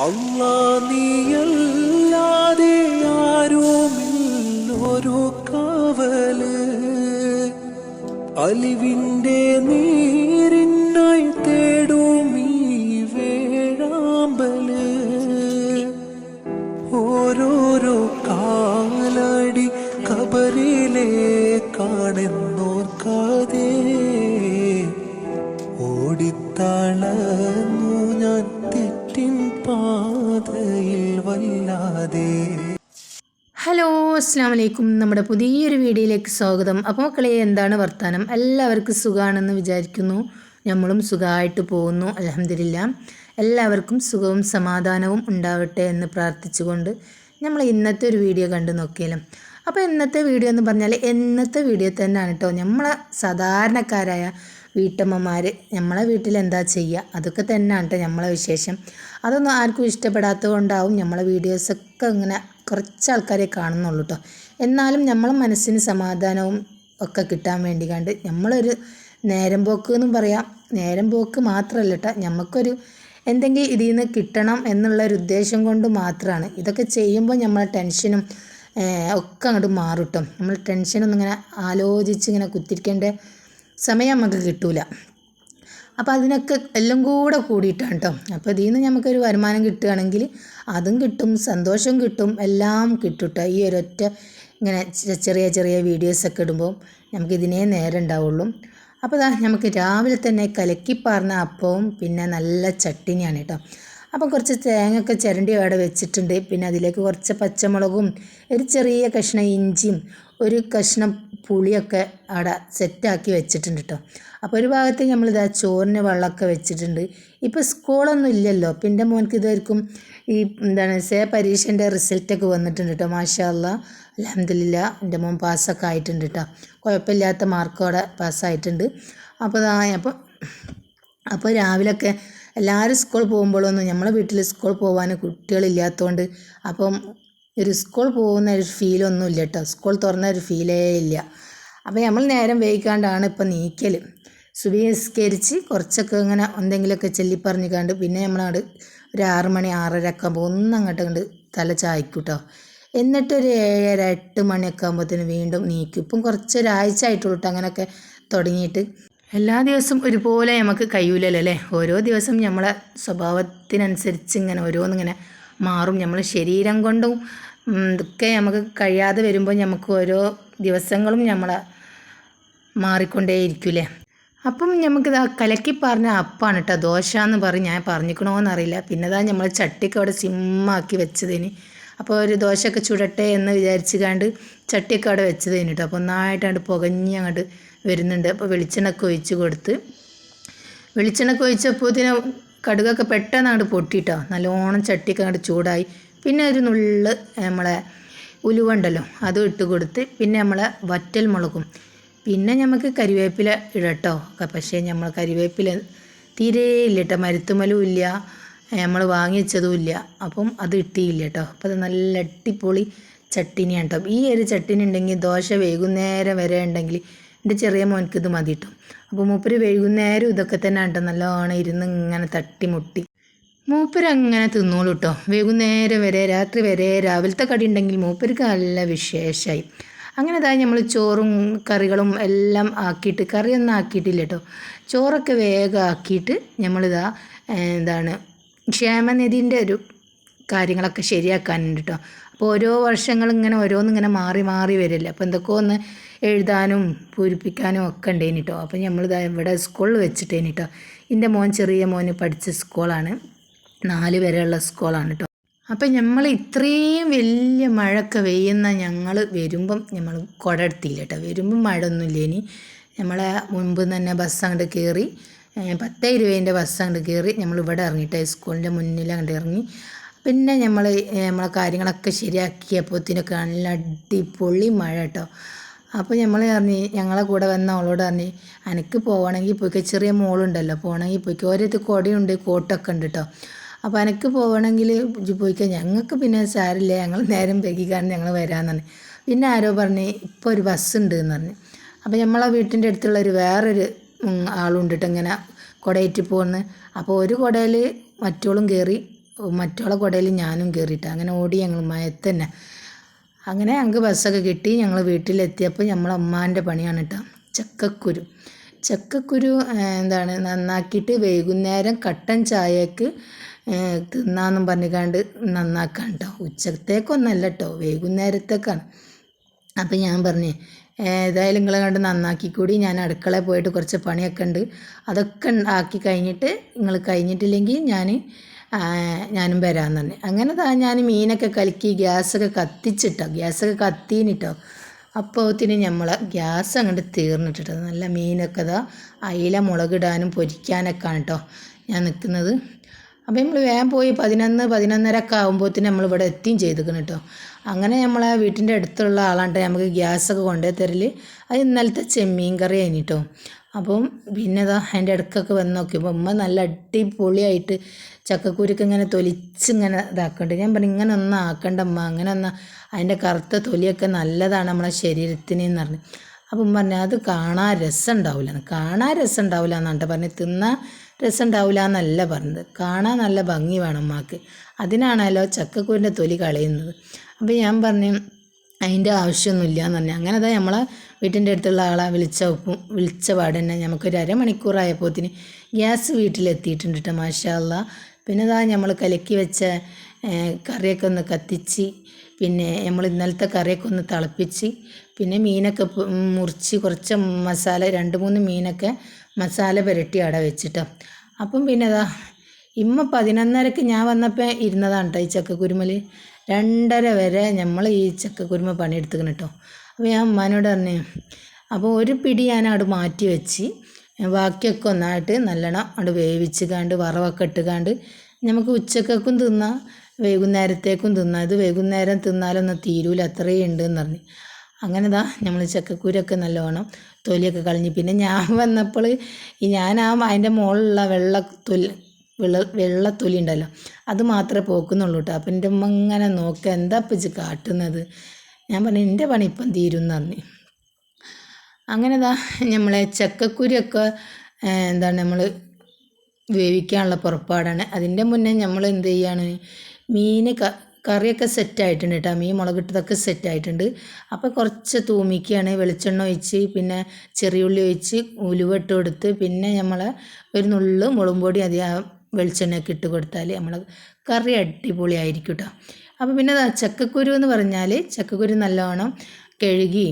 അല്ലാ നീയല്ലാതെ ആരുമില്ലൊരു കാവല് അലിവിൻ്റെ നീരിനായി തേടും ഈ വേഴാമ്പല് ഓരോരോ കാലടി കബറിലെ കാണുന്നോർക്കാതെ ഓടിത്തളർന്നു ഞാൻ തെറ്റിൻ പാതയിൽ വല്ലാതെ. ഹലോ, അസ്സാം വലൈക്കും. നമ്മുടെ പുതിയൊരു വീഡിയോയിലേക്ക് സ്വാഗതം. അപ്പോൾ മക്കളെ, എന്താണ് വർത്താനം? എല്ലാവർക്കും സുഖമാണെന്ന് വിചാരിക്കുന്നു. നമ്മളും സുഖമായിട്ട് പോകുന്നു, അൽഹംദുലില്ലാ. എല്ലാവർക്കും സുഖവും സമാധാനവും ഉണ്ടാവട്ടെ എന്ന് പ്രാർത്ഥിച്ചുകൊണ്ട് നമ്മൾ ഇന്നത്തെ ഒരു വീഡിയോ കണ്ടു നോക്കിയാലും. അപ്പോൾ ഇന്നത്തെ വീഡിയോ എന്ന് പറഞ്ഞാൽ എന്നത്തെ വീഡിയോ തന്നെയാണ് കേട്ടോ. നമ്മളെ സാധാരണക്കാരായ വീട്ടമ്മമാർ നമ്മളെ വീട്ടിൽ എന്താ ചെയ്യുക, അതൊക്കെ തന്നെയാണ് കേട്ടോ നമ്മളെ വിശേഷം. അതൊന്നും ആർക്കും ഇഷ്ടപ്പെടാത്തത് കൊണ്ടാവും നമ്മളെ വീഡിയോസൊക്കെ ഇങ്ങനെ കുറച്ച് ആൾക്കാരെ കാണുന്നുള്ളൂ കേട്ടോ. എന്നാലും നമ്മളെ മനസ്സിന് സമാധാനവും ഒക്കെ കിട്ടാൻ വേണ്ടി കണ്ട് നമ്മളൊരു നേരം പോക്ക് എന്നും പറയാം. നേരം പോക്ക് മാത്രമല്ല കേട്ടോ, നമുക്കൊരു എന്തെങ്കിലും ഇതിൽ നിന്ന് കിട്ടണം എന്നുള്ളൊരു ഉദ്ദേശം കൊണ്ട് മാത്രമാണ് ഇതൊക്കെ ചെയ്യുമ്പോൾ നമ്മളെ ടെൻഷനും ഒക്കെ അങ്ങോട്ട് മാറും കേട്ടോ. നമ്മൾ ടെൻഷനൊന്നും ഇങ്ങനെ ആലോചിച്ച് ഇങ്ങനെ കുത്തിരിക്കേണ്ട സമയം നമുക്ക് കിട്ടൂല. അപ്പോൾ അതിനൊക്കെ എല്ലാം കൂടെ കൂടിയിട്ടാണ് കേട്ടോ. അപ്പോൾ ഇതിൽ നിന്ന് നമുക്കൊരു വരുമാനം കിട്ടുകയാണെങ്കിൽ അതും കിട്ടും, സന്തോഷവും കിട്ടും, എല്ലാം കിട്ടും കേട്ടോ. ഈ ഒരൊറ്റ ഇങ്ങനെ ചെറിയ ചെറിയ വീഡിയോസൊക്കെ ഇടുമ്പോൾ നമുക്കിതിനേ നേരം ഉണ്ടാവുള്ളൂ. അപ്പോൾ ഇതാ നമുക്ക് രാവിലെ തന്നെ കലക്കിപ്പാർന്ന അപ്പവും പിന്നെ നല്ല ചട്ടിനിയാണ് കേട്ടോ. അപ്പോൾ കുറച്ച് തേങ്ങയൊക്കെ ചിരണ്ടി അവിടെ വെച്ചിട്ടുണ്ട്. പിന്നെ അതിലേക്ക് കുറച്ച് പച്ചമുളകും ഒരു ചെറിയ കഷ്ണം ഇഞ്ചിയും ഒരു കഷ്ണം പുളിയൊക്കെ അവിടെ സെറ്റാക്കി വെച്ചിട്ടുണ്ട് കേട്ടോ. അപ്പോൾ ഒരു ഭാഗത്ത് നമ്മളിതാ ചോറിന് വെള്ളമൊക്കെ വെച്ചിട്ടുണ്ട്. ഇപ്പോൾ സ്കൂളൊന്നും ഇല്ലല്ലോ. പിന്നെ മോൻക്ക് ഇതായിരിക്കും ഈ പരീക്ഷേൻ്റെ റിസൾട്ടൊക്കെ വന്നിട്ടുണ്ട് കേട്ടോ. മാഷാ അല്ലാ, അൽഹംദുലില്ലാ. എൻ്റെ മോൻ പാസ്സൊക്കെ ആയിട്ടുണ്ട് കേട്ടോ. കുഴപ്പമില്ലാത്ത മാർക്കോടെ പാസ്സായിട്ടുണ്ട്. അപ്പോൾ അപ്പോൾ രാവിലെയൊക്കെ എല്ലാവരും സ്കൂൾ പോകുമ്പോഴൊന്നും നമ്മളെ വീട്ടിൽ സ്കൂൾ പോകാൻ കുട്ടികളില്ലാത്തതുകൊണ്ട് അപ്പം ഒരു സ്കൂൾ പോകുന്ന ഒരു ഫീലൊന്നും ഇല്ല കേട്ടോ. സ്കൂൾ തുറന്ന ഒരു ഫീലേ ഇല്ല. അപ്പോൾ നമ്മൾ നേരം വൈകാണ്ടാണ് ഇപ്പോൾ നീക്കൽ. സുബഹി നിസ്കരിച്ച് കുറച്ചൊക്കെ ഇങ്ങനെ എന്തെങ്കിലുമൊക്കെ ചൊല്ലിപ്പറഞ്ഞ് കണ്ട് പിന്നെ നമ്മളങ്ങോട്ട് ഒരു 6 മണി 6:30 ഒക്കെ ആകുമ്പോൾ ഒന്നങ്ങോട്ട് കണ്ട് തല ചായ്ക്കും കേട്ടോ. എന്നിട്ടൊരു 7:30 8 മണിയൊക്കെ ആകുമ്പോഴത്തേന് വീണ്ടും നീക്കും. ഇപ്പം കുറച്ചൊരാഴ്ച ആയിട്ടുള്ളൂ കേട്ടോ അങ്ങനെയൊക്കെ തുടങ്ങിയിട്ട്. എല്ലാ ദിവസവും ഒരുപോലെ നമുക്ക് കഴിയൂലല്ലോ അല്ലേ. ഓരോ ദിവസം നമ്മളെ സ്വഭാവത്തിനനുസരിച്ച് ഇങ്ങനെ ഓരോന്നിങ്ങനെ മാറും. നമ്മൾ ശരീരം കൊണ്ടും ഇതൊക്കെ നമുക്ക് കഴിയാതെ വരുമ്പോൾ നമുക്ക് ഓരോ ദിവസങ്ങളും നമ്മളെ മാറിക്കൊണ്ടേയിരിക്കൂലേ. അപ്പം നമുക്കിത് കലക്കി പറഞ്ഞ അപ്പാണ് കേട്ടോ. ദോശ എന്ന് പറയും, ഞാൻ പറഞ്ഞിക്കണോന്നറിയില്ല. പിന്നെ ഇതാ നമ്മൾ ചട്ടിക്ക് അവിടെ സിമ്മാക്കി വെച്ചതിന്. അപ്പോൾ ഒരു ദോശയൊക്കെ ചുടട്ടെ എന്ന് വിചാരിച്ച് കണ്ട് ചട്ടിയൊക്കെ അവിടെ വെച്ചതിന് കേട്ടോ. അപ്പോൾ ഒന്നായിട്ടാണ്ട് പുകഞ്ഞ് അങ്ങോട്ട് വരുന്നുണ്ട്. അപ്പോൾ വെളിച്ചെണ്ണയൊക്കെ ഒഴിച്ച് കൊടുത്ത് വെളിച്ചെണ്ണയൊക്കെ ഒഴിച്ചപ്പോഴത്തേന് കടുകൊക്കെ പെട്ടെന്ന് അങ്ങോട്ട് പൊട്ടിയിട്ടോ. നല്ലോണം ചട്ടിയൊക്കെ അങ്ങോട്ട് ചൂടായി. പിന്നെ ഒരു നുള്ള് നമ്മളെ ഉലുവണ്ടല്ലോ അതും ഇട്ട് കൊടുത്ത് പിന്നെ നമ്മളെ വറ്റൽ മുളകും പിന്നെ നമുക്ക് കരിവേപ്പില ഇടട്ടോ. പക്ഷേ നമ്മൾ കരിവേപ്പില തീരെ ഇല്ല കേട്ടോ. മരുത്തുമലും ഇല്ല, നമ്മൾ വാങ്ങിച്ചതും ഇല്ല. അപ്പം അത് ഇട്ടിയില്ല കേട്ടോ. അപ്പോൾ അത് നല്ല അടിപൊളി ചട്ടിനിയാണ് കേട്ടോ. ഈ ഒരു ചട്ടിനി ഉണ്ടെങ്കിൽ ദോശ വൈകുന്നേരം വരെ ഉണ്ടെങ്കിൽ എൻ്റെ ചെറിയ മോനക്ക് ഇത് മതി കേട്ടോ. അപ്പോൾ മൂപ്പര് വൈകുന്നേരം ഇതൊക്കെ തന്നെ കേട്ടോ നല്ലോണം ഇരുന്ന് ഇങ്ങനെ തട്ടിമുട്ടി മൂപ്പര് അങ്ങനെ തിന്നോളൂ കേട്ടോ. വൈകുന്നേരം വരെ രാത്രി വരെ രാവിലത്തെ കടി ഉണ്ടെങ്കിൽ മൂപ്പർക്ക് നല്ല വിശേഷമായി. അങ്ങനെ ഇതായി നമ്മൾ ചോറും കറികളും എല്ലാം ആക്കിയിട്ട്, കറിയൊന്നും ആക്കിയിട്ടില്ല കേട്ടോ. ചോറൊക്കെ വേഗം ആക്കിയിട്ട് നമ്മളിതാ ക്ഷേമനിധിൻ്റെ ഒരു കാര്യങ്ങളൊക്കെ ശരിയാക്കാനുണ്ട് കേട്ടോ. അപ്പോൾ ഓരോ വർഷങ്ങൾ ഇങ്ങനെ ഓരോന്നിങ്ങനെ മാറി മാറി വരില്ല. അപ്പോൾ എന്തൊക്കെ ഒന്ന് എഴുതാനും പൂരിപ്പിക്കാനും ഒക്കെ ഉണ്ടേനി കേട്ടോ. അപ്പോൾ നമ്മളിതാ ഇവിടെ സ്കൂളിൽ വെച്ചിട്ടേനി കേട്ടോ. എൻ്റെ ചെറിയ മോന് പഠിച്ച സ്കൂളാണ്, 4 വരെയുള്ള സ്കൂളാണ് കേട്ടോ. അപ്പം നമ്മൾ ഇത്രയും വലിയ മഴയൊക്കെ പെയ്യുന്ന ഞങ്ങൾ വരുമ്പം നമ്മൾ കുട എടുത്തില്ല കേട്ടോ. വരുമ്പം മഴ ഒന്നുമില്ല. ഇനി നമ്മളെ മുൻപ് തന്നെ ബസ് അങ്ങോട്ട് കയറി 10 രൂപേൻ്റെ ബസ് അങ്ങോട്ട് കയറി നമ്മളിവിടെ ഇറങ്ങിയിട്ട് സ്കൂളിൻ്റെ മുന്നിൽ അങ്ങോട്ട് ഇറങ്ങി. പിന്നെ നമ്മളെ കാര്യങ്ങളൊക്കെ ശരിയാക്കിയപ്പോഴത്തേനൊക്കെ നല്ല അടിപൊളി മഴ കേട്ടോ. അപ്പോൾ നമ്മൾ ഞങ്ങളെ കൂടെ വന്ന അവളോട് പറഞ്ഞ് എനിക്ക് പോകണമെങ്കിൽ പോയിക്കോ, ചെറിയ മോളുണ്ടല്ലോ, പോകണമെങ്കിൽ പോയിക്കോ, ഓരോരുത്തർ കുടയുണ്ട് കോട്ടൊക്കെ ഉണ്ട് കേട്ടോ. അപ്പോൾ എനിക്ക് പോകണമെങ്കിൽ പോയിക്കോ, ഞങ്ങൾക്ക് പിന്നെ സാരില്ല, ഞങ്ങൾ നേരം വൈകിക്കാണ് ഞങ്ങൾ വരാമെന്ന് പറഞ്ഞു. പിന്നെ ആരോ പറഞ്ഞ് ഇപ്പോൾ ഒരു ബസ് ഉണ്ട് എന്ന് പറഞ്ഞു. അപ്പോൾ നമ്മളെ വീട്ടിൻ്റെ അടുത്തുള്ള വേറൊരു ആളുണ്ട് കേട്ടോ ഇങ്ങനെ കുടയേറ്റ് പോകുന്നത്. അപ്പോൾ ഒരു കുടയിൽ മറ്റോളും കയറി മറ്റുള്ള കുടയിൽ ഞാനും കയറിയിട്ട് അങ്ങനെ ഓടി ഞങ്ങൾ മയത്ത് തന്നെ. അങ്ങനെ ഞങ്ങൾക്ക് ബസ്സൊക്കെ കിട്ടി. ഞങ്ങൾ വീട്ടിലെത്തിയപ്പോൾ നമ്മളെ അമ്മാൻ്റെ പണിയാണ് കേട്ടോ ചക്കക്കുരു. ചക്കക്കുരു എന്താണ് നന്നാക്കിയിട്ട് വൈകുന്നേരം കട്ടൻ ചായക്ക് തിന്നാന്നും പറഞ്ഞിക്കാണ്ട് നന്നാക്കാൻ കേട്ടോ. ഉച്ചത്തേക്കൊന്നല്ല കേട്ടോ, വൈകുന്നേരത്തേക്കാണ്. അപ്പം ഞാൻ പറഞ്ഞു ഏതായാലും നിങ്ങളെ കണ്ട് നന്നാക്കിക്കൂടി, ഞാൻ അടുക്കളയിൽ പോയിട്ട് കുറച്ച് പണിയൊക്കെ ഉണ്ട്, അതൊക്കെ ആക്കി കഴിഞ്ഞിട്ട് നിങ്ങൾ കഴിഞ്ഞിട്ടില്ലെങ്കിൽ ഞാനും വരാമെന്ന് പറഞ്ഞു. അങ്ങനെ ഞാൻ മീനൊക്കെ കലക്കി ഗ്യാസൊക്കെ കത്തീനിട്ടോ. അപ്പോഴത്തിന് നമ്മളെ ഗ്യാസ് അങ്ങോട്ട് തീർന്നിട്ടിട്ടോ. നല്ല മീനൊക്കെ അയില മുളകിടാനും പൊരിക്കാനൊക്കെയാണ് കേട്ടോ ഞാൻ നിൽക്കുന്നത്. അപ്പോൾ നമ്മൾ വേഗം പോയി 11-11:30 ആകുമ്പോഴത്തേന് നമ്മളിവിടെ എത്തുകയും ചെയ്തിരിക്കണം കേട്ടോ. അങ്ങനെ നമ്മളെ വീട്ടിൻ്റെ അടുത്തുള്ള ആളാണ്ട് നമുക്ക് ഗ്യാസൊക്കെ കൊണ്ടുപോയി തരൽ. അത് ഇന്നലത്തെ ചെമ്മീൻ കറി കഴിഞ്ഞിട്ടോ. അപ്പം പിന്നെ അതിൻ്റെ ഇടയ്ക്കൊക്കെ വന്ന് നോക്കിയപ്പോൾ ഉമ്മ നല്ല അടിപൊളിയായിട്ട് ചക്കക്കുരുക്ക് ഇങ്ങനെ തൊലിച്ചിങ്ങനെ ഇതാക്കുന്നുണ്ട്. ഞാൻ പറഞ്ഞു ഇങ്ങനെ ഒന്നും ആക്കണ്ട അമ്മ, അങ്ങനെ ഒന്നും അതിൻ്റെ കറുത്ത തൊലിയൊക്കെ നല്ലതാണ് നമ്മളെ ശരീരത്തിന് എന്ന് പറഞ്ഞു. അപ്പം ഉമ്മ പറഞ്ഞു അത് കാണാൻ രസം ഉണ്ടാവില്ല എന്നാണ് പറഞ്ഞത്. തിന്നാൻ രസം ഉണ്ടാവില്ല എന്നല്ല പറഞ്ഞത്, കാണാൻ നല്ല ഭംഗി വേണം ഉമ്മാക്ക്, അതിനാണല്ലോ ചക്കക്കുരിൻ്റെ തൊലി കളയുന്നത്. അപ്പോൾ ഞാൻ പറഞ്ഞു അതിൻ്റെ ആവശ്യമൊന്നുമില്ല എന്ന് പറഞ്ഞു. അങ്ങനെ നമ്മളെ വീട്ടിൻ്റെ അടുത്തുള്ള ആളെ വിളിച്ച പാടെ തന്നെ നമുക്കൊരു അരമണിക്കൂറായപ്പോഴത്തിന് ഗ്യാസ് വീട്ടിലെത്തിയിട്ടുണ്ട് കേട്ടോ. മാഷാ അല്ലാ. പിന്നെ നമ്മൾ കലക്കി വെച്ച കറിയൊക്കെ ഒന്ന് കത്തിച്ച്, പിന്നെ നമ്മൾ ഇന്നലത്തെ കറിയൊക്കെ ഒന്ന് തിളപ്പിച്ച്, പിന്നെ മീനൊക്കെ മുറിച്ച് കുറച്ച് മസാല 2-3 മീനൊക്കെ മസാല പുരട്ടി അവിടെ വെച്ചിട്ടോ. അപ്പം പിന്നെ ഇമ്മ 11:30 ഞാൻ വന്നപ്പോൾ ഇരുന്നതാണ് കേട്ടോ ഈ ചക്കക്കുരുമൽ. 2:30 വരെ നമ്മൾ ഈ ചക്കക്കുരുമ പണിയെടുത്തിക്കണം കേട്ടോ. അപ്പോൾ ഞാൻ അമ്മാനോട് പറഞ്ഞു, അപ്പോൾ ഒരു പിടി ഞാൻ അവിടെ മാറ്റി വെച്ച് ബാക്കിയൊക്കെ ഒന്നായിട്ട് നല്ലോണം അവിടെ വേവിച്ചുകാണ്ട് വറവൊക്കെ ഇട്ടുകാണ്ട് നമുക്ക് ഉച്ചക്കും തിന്നാം വൈകുന്നേരത്തേക്കും തിന്നാം. ഇത് വൈകുന്നേരം തിന്നാലൊന്നും തീരൂല, അത്രയും ഉണ്ടെന്ന് പറഞ്ഞു. അങ്ങനെ നമ്മൾ ചക്കക്കുരൊക്കെ നല്ലോണം തൊലിയൊക്കെ കളഞ്ഞ്, പിന്നെ ഞാൻ വന്നപ്പോൾ അതിൻ്റെ മുകളിലുള്ള വെള്ളത്തൊലി ഉണ്ടല്ലോ അത് മാത്രമേ പോക്കുന്നുള്ളൂ കേട്ടോ. അപ്പം എൻ്റെ ഉമ്മ ഇങ്ങനെ നോക്കുക എന്താ ഇപ്പം കാട്ടുന്നത്. ഞാൻ പറഞ്ഞു എൻ്റെ പണി ഇപ്പം തീരും എന്ന് പറഞ്ഞു. അങ്ങനെ നമ്മളെ ചക്കക്കുരൊക്കെ നമ്മൾ വേവിക്കാനുള്ള പുറപ്പാടാണ്. അതിൻ്റെ മുന്നേ നമ്മൾ എന്ത് ചെയ്യാണ്, മീൻ കറിയൊക്കെ സെറ്റായിട്ടുണ്ട് കേട്ടോ. മീൻ മുളകിട്ടതൊക്കെ സെറ്റായിട്ടുണ്ട്. അപ്പോൾ കുറച്ച് തൂമിക്കുകയാണ്, വെളിച്ചെണ്ണ ഒഴിച്ച് പിന്നെ ചെറിയുള്ളി ഒഴിച്ച് ഉലുവ ഇട്ട് കൊടുത്ത് പിന്നെ നമ്മൾ ഒരു നുള്ളു മുളകും പൊടി വെളിച്ചെണ്ണയൊക്കെ ഇട്ട് കൊടുത്താൽ നമ്മളെ കറി അടിപൊളിയായിരിക്കും കേട്ടോ. അപ്പോൾ പിന്നെ ചക്കക്കുരു എന്ന് പറഞ്ഞാൽ ചക്കക്കുരു നല്ലോണം കഴുകി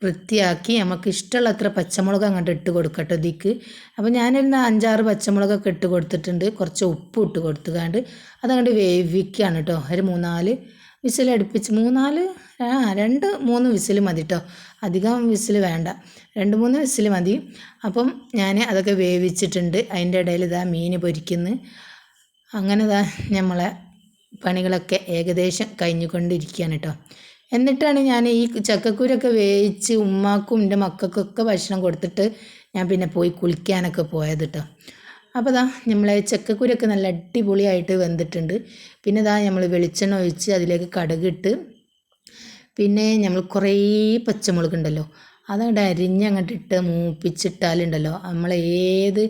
വൃത്തിയാക്കി നമുക്ക് ഇഷ്ടമുള്ള അത്ര പച്ചമുളക് അങ്ങോട്ട് ഇട്ട് കൊടുക്കട്ടോ ഇതിക്ക്. അപ്പോൾ ഞാനൊരു 5-6 പച്ചമുളകൊക്കെ ഇട്ട് കൊടുത്തിട്ടുണ്ട്. കുറച്ച് ഉപ്പ് ഇട്ട് കൊടുത്തുകൊണ്ട് അതങ്ങോട്ട് വേവിക്കുകയാണ് കേട്ടോ. ഒരു 3-4 വിസിൽ അടുപ്പിച്ച് 2-3 വിസിൽ മതി കേട്ടോ, അധികം വിസിൽ വേണ്ട, 2-3 വിസിൽ മതി. അപ്പം ഞാൻ അതൊക്കെ വേവിച്ചിട്ടുണ്ട്. അതിൻ്റെ ഇടയിൽ മീൻ പൊരിക്കുന്നു. അങ്ങനെ നമ്മളെ പണികളൊക്കെ ഏകദേശം കഴിഞ്ഞുകൊണ്ടിരിക്കുകയാണ് കേട്ടോ. എന്നിട്ടാണ് ഞാൻ ഈ ചക്കക്കുരൊക്കെ വേവിച്ച് ഉമ്മാക്കും എൻ്റെ മക്കൾക്കൊക്കെ ഭക്ഷണം കൊടുത്തിട്ട് ഞാൻ പിന്നെ പോയി കുളിക്കാനൊക്കെ പോയത് കേട്ടോ. അപ്പോൾ നമ്മളെ ചക്കക്കുരൊക്കെ നല്ല അടിപൊളിയായിട്ട് വെന്തിട്ടുണ്ട്. പിന്നെ നമ്മൾ വെളിച്ചെണ്ണ ഒഴിച്ച് അതിലേക്ക് കടുകിട്ട് പിന്നെ നമ്മൾ കുറേ പച്ചമുളക് ഉണ്ടല്ലോ അതങ്ങോട്ട് അരിഞ്ഞങ്ങോട്ട് ഇട്ട് മൂപ്പിച്ചിട്ടാലുണ്ടല്ലോ നമ്മൾ ഏത്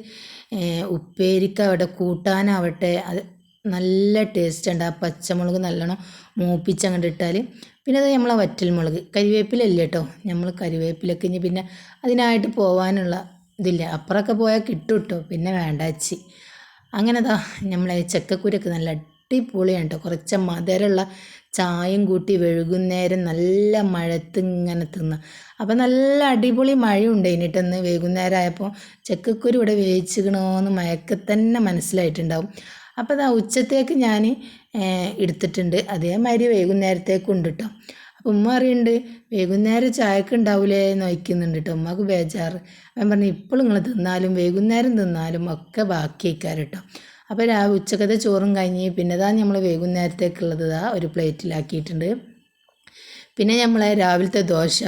ഉപ്പേരിക്കാവട്ടെ കൂട്ടാനാവട്ടെ അത് നല്ല ടേസ്റ്റ് ഉണ്ട്. ആ പച്ചമുളക് നല്ലോണം മൂപ്പിച്ചങ്ങോട്ട് ഇട്ടാൽ പിന്നെ നമ്മളെ വറ്റൽമുളക് കരിവേപ്പിലല്ലേ കേട്ടോ, നമ്മൾ കരിവേപ്പിലൊക്കെ ഇനി പിന്നെ അതിനായിട്ട് പോകാനുള്ള ഇതില്ല, അപ്പുറമൊക്കെ പോയാൽ കിട്ടും കേട്ടോ, പിന്നെ വേണ്ടാച്ചി. അങ്ങനെ നമ്മളെ ചക്കക്കുരൊക്കെ നല്ല അടിപൊളിയാണ് കേട്ടോ. കുറച്ച് മധുരമുള്ള ചായയും കൂട്ടി വൈകുന്നേരം നല്ല മഴത്ത് ഇങ്ങനെ തിന്നുക. അപ്പം നല്ല അടിപൊളി മഴയുണ്ട് ഇനിയിട്ടെന്ന് വൈകുന്നേരം ആയപ്പോൾ ചക്കക്കുരു ഇവിടെ വേവിച്ചിക്കണമെന്ന് മയക്കത്തന്നെ മനസ്സിലായിട്ടുണ്ടാവും. അപ്പോൾ ഉച്ചത്തേക്ക് ഞാൻ എടുത്തിട്ടുണ്ട്, അതേമാതിരി വൈകുന്നേരത്തേക്കും ഉണ്ട് കേട്ടോ. അപ്പോൾ ഉമ്മ അറിയുന്നുണ്ട് വൈകുന്നേരം ചായക്ക് ഉണ്ടാവില്ലേ എന്ന് വയ്ക്കുന്നുണ്ട് കേട്ടോ. ഉമ്മക്ക് ബേജാറ്. ഞാൻ പറഞ്ഞു ഇപ്പോൾ നിങ്ങൾ തിന്നാലും വൈകുന്നേരം തിന്നാലും ഒക്കെ ബാക്കി വയ്ക്കാറ് കേട്ടോ. അപ്പോൾ ഉച്ചക്കത്തെ ചോറും കഴിഞ്ഞ് പിന്നെ നമ്മൾ വൈകുന്നേരത്തേക്കുള്ളത് ഒരു പ്ലേറ്റിലാക്കിയിട്ടുണ്ട്. പിന്നെ നമ്മളെ രാവിലത്തെ ദോശ,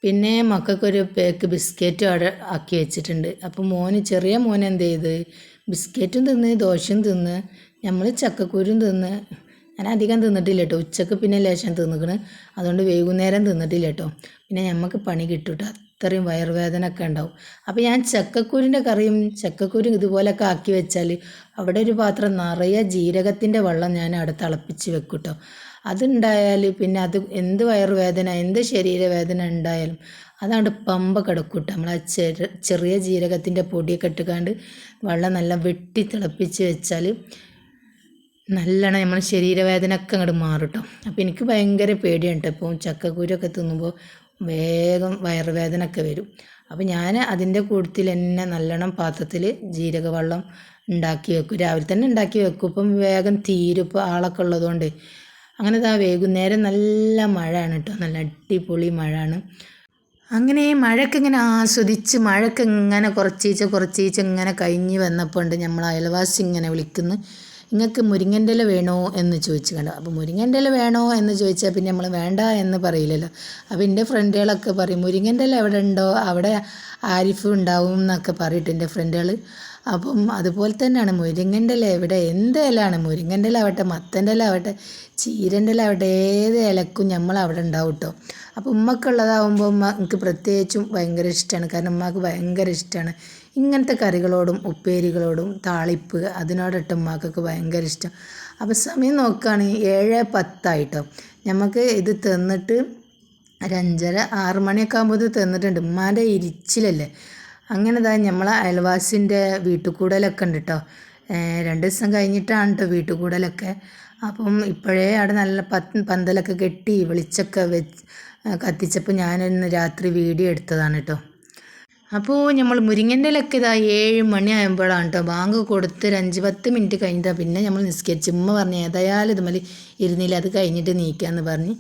പിന്നെ മക്കൾക്കൊരു പേക്ക് ബിസ്ക്കറ്റും അവിടെ ആക്കി വെച്ചിട്ടുണ്ട്. അപ്പോൾ ചെറിയ മോൻ എന്ത് ചെയ്ത് ബിസ്ക്കറ്റും തിന്ന് ദോശയും തിന്ന് നമ്മൾ ചക്കക്കുരും തിന്ന്. ഞാൻ അധികം തിന്നിട്ടില്ല കേട്ടോ, ഉച്ചക്ക് പിന്നെ ലേശം തിന്നിക്കണ്, അതുകൊണ്ട് വൈകുന്നേരം തിന്നിട്ടില്ല കേട്ടോ. പിന്നെ നമുക്ക് പണി കിട്ടും കേട്ടോ, അത്രയും വയറുവേദന ഒക്കെ ഉണ്ടാവും. അപ്പോൾ ഞാൻ ചക്കക്കുരുവിൻ്റെ കറിയും ചക്കക്കുരും ഇതുപോലൊക്കെ ആക്കി വെച്ചാൽ അവിടെ ഒരു പാത്രം നിറയെ ജീരകത്തിൻ്റെ വെള്ളം ഞാൻ അവിടെ തിളപ്പിച്ച് വെക്കും കേട്ടോ. അതുണ്ടായാൽ പിന്നെ അത് എന്ത് വയറുവേദന എന്ത് ശരീരവേദന ഉണ്ടായാലും അതാണ്ട് പമ്പ കിടക്കും കേട്ടോ. നമ്മൾ ആ ചെറിയ ജീരകത്തിൻ്റെ പൊടിയൊക്കെ ഇട്ടുകാണ്ട് വെള്ളം നല്ല വെട്ടി തിളപ്പിച്ച് വെച്ചാൽ നല്ലോണം നമ്മൾ ശരീരവേദന ഒക്കെ അങ്ങോട്ട് മാറും കേട്ടോ. അപ്പോൾ എനിക്ക് ഭയങ്കര പേടിയാണ് കേട്ടോ. ഇപ്പോൾ ചക്കക്കുരൊക്കെ തിന്നുമ്പോൾ വേഗം വയറുവേദന ഒക്കെ വരും. അപ്പോൾ ഞാൻ അതിൻ്റെ കൂട്ടത്തിൽ തന്നെ നല്ലോണം പാത്രത്തിൽ ജീരക വെള്ളം ഉണ്ടാക്കി വെക്കും. രാവിലെ തന്നെ ഉണ്ടാക്കി വെക്കും. ഇപ്പം വേഗം തീരും. ഇപ്പോൾ ആളൊക്കെ ഉള്ളതുകൊണ്ട് അങ്ങനെ വൈകുന്നേരം നല്ല മഴയാണ് കേട്ടോ. നല്ല അടിപൊളി മഴയാണ്. അങ്ങനെ മഴയൊക്കെ ഇങ്ങനെ ആസ്വദിച്ച് മഴയൊക്കെ ഇങ്ങനെ കുറച്ചീച്ച ഇങ്ങനെ കഴിഞ്ഞ് വന്നപ്പോൾ ഉണ്ട് നമ്മൾ അയൽവാസി ഇങ്ങനെ വിളിക്കുന്നു, നിങ്ങൾക്ക് മുരിങ്ങൻ്റെ ഇല വേണോ എന്ന് ചോദിച്ചു കണ്ടോ. അപ്പോൾ മുരിങ്ങൻ്റെ ഇല വേണോ എന്ന് ചോദിച്ചാൽ പിന്നെ നമ്മൾ വേണ്ട എന്ന് പറയില്ലല്ലോ. അപ്പോൾ എൻ്റെ ഫ്രണ്ടുകളൊക്കെ പറയും മുരിങ്ങൻ്റെ ഇല എവിടെ ഉണ്ടോ അവിടെ ആരിഫ് ഉണ്ടാവും എന്നൊക്കെ പറയും എൻ്റെ ഫ്രണ്ടുകൾ. അപ്പം അതുപോലെ തന്നെയാണ് മുരിങ്ങൻ്റെ ഇല എവിടെ എന്ത് ഇലയാണ്, മുരിങ്ങൻ്റെ ഇല ആവട്ടെ മത്തൻ്റെ ഇല ആവട്ടെ ചീരൻ്റെ ഇല ആവട്ടെ ഏത് ഇലക്കും നമ്മൾ അവിടെ ഉണ്ടാവും കേട്ടോ. അപ്പോൾ ഉമ്മക്കുള്ളതാവുമ്പോൾ എനിക്ക് പ്രത്യേകിച്ചും ഭയങ്കര ഇഷ്ടമാണ്. കാരണം ഉമ്മക്ക് ഭയങ്കര ഇഷ്ടമാണ് ഇങ്ങനത്തെ കറികളോടും ഉപ്പേരികളോടും താളിപ്പ് അതിനോടൊട്ട് ഉമ്മാക്കൊക്കെ ഭയങ്കര ഇഷ്ടം. അപ്പോൾ സമയം നോക്കുകയാണെങ്കിൽ 7:10 നമുക്ക് ഇത് തിന്നിട്ട് ഒരു 5:30-6 മണിയൊക്കെ ആകുമ്പോൾ ഇത് തിന്നിട്ടുണ്ട്. ഉമ്മാൻ്റെ ഇരിച്ചിലല്ലേ. അങ്ങനെ നമ്മളെ അയൽവാസിൻ്റെ വീട്ടുകൂടലൊക്കെ ഉണ്ട് കേട്ടോ. 2 ദിവസം കഴിഞ്ഞിട്ടാണ് കേട്ടോ വീട്ടുകൂടലൊക്കെ. അപ്പം ഇപ്പോഴേ അവിടെ നല്ല പന്തലൊക്കെ കെട്ടി വെളിച്ചൊക്കെ കത്തിച്ചപ്പോൾ ഞാനൊന്ന് രാത്രി വീഡിയോ എടുത്തതാണ് കേട്ടോ. അപ്പോൾ നമ്മൾ മുരിങ്ങൻ്റെ ഇലയൊക്കെ 7 മണിയാകുമ്പോഴാണ് കേട്ടോ ബാങ്ക് കൊടുത്ത് ഒരു 5-10 മിനിറ്റ് കഴിഞ്ഞിട്ടാണ് പിന്നെ നമ്മൾ നിസ്കരിച്ച്. ഉമ്മ പറഞ്ഞ് ഏതായാലും ഇതുമതി ഇരുന്നില്ല അത് കഴിഞ്ഞിട്ട് നീക്കാമെന്ന് പറഞ്ഞ്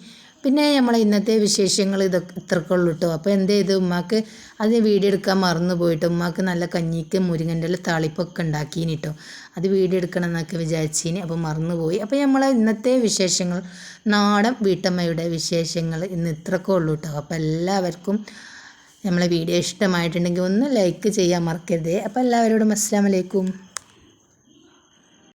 പിന്നെ നമ്മളെ ഇന്നത്തെ വിശേഷങ്ങൾ ഇത്രക്കുള്ളൂ കേട്ടോ. അപ്പോൾ എന്ത് ചെയ്തു ഉമ്മാക്ക് അത് വീഡിയോ എടുക്കാൻ മറന്നു പോയിട്ട് ഉമ്മാക്ക് നല്ല കഞ്ഞിക്ക് മുരിങ്ങൻ്റെ ഇല താളിപ്പൊക്കെ ഉണ്ടാക്കീനി കേട്ടോ. അത് വീഡിയോ എടുക്കണം എന്നൊക്കെ വിചാരിച്ചിനി, അപ്പോൾ മറന്നുപോയി. അപ്പോൾ നമ്മളെ ഇന്നത്തെ വിശേഷങ്ങൾ നാടൻ വീട്ടമ്മയുടെ വിശേഷങ്ങൾ ഇന്ന് ഇത്രക്കേ ഉള്ളൂ കേട്ടോ. അപ്പോൾ എല്ലാവർക്കും നമ്മളെ വീഡിയോ ഇഷ്ടമായിട്ടുണ്ടെങ്കിൽ ഒന്ന് ലൈക്ക് ചെയ്യാൻ മറക്കരുതേ. അപ്പോൾ എല്ലാവരോടും അസ്സലാമു അലൈക്കും.